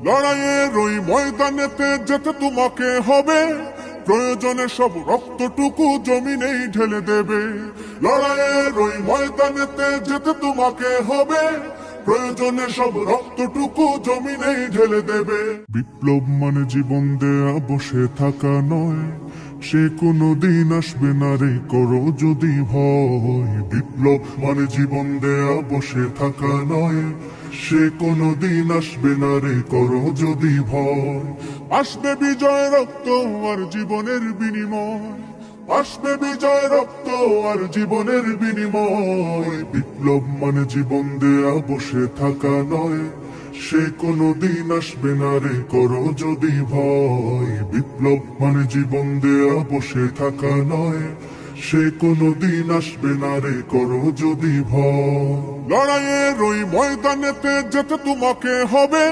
লড়াইয়ের ওই ময়দানেতে যেতে তোমাকে হবে, প্রয়োজনে সব রক্তটুকু জমিনেই ঢেলে দেবে। লড়াইয়ের ওই ময়দানেতে যেতে তোমাকে হবে, প্রয়োজনে সব রক্তটুকু জমিনেই ঢেলে দেবে। বিপ্লব মানে জীবন দেয়া বসে থাকা নয়, সে কোনো দিন আসবে না রে করো যদি ভয়। বিপ্লব মানে জীবন দেয়া বসে থাকা নয়, সে কোনো দিন আসবে না রে করো যদি ভয়। আসবে বিজয় রক্ত আর জীবনের বিনিময়, আসবে বিজয় রক্ত আর জীবনের বিনিময়। বিপ্লব মানে জীবন দেয়া বসে থাকা নয়, সে কোনো দিন আসবে না রে করো যদি ভয়। বিপ্লব মানে জীবন দেয়া বসে থাকা নয়, সে কোনো দিন আসবে না রে করো যদি ভয়। লড়াইয়ের ওই ময়দানেতে যেতে তোমাকে হবে,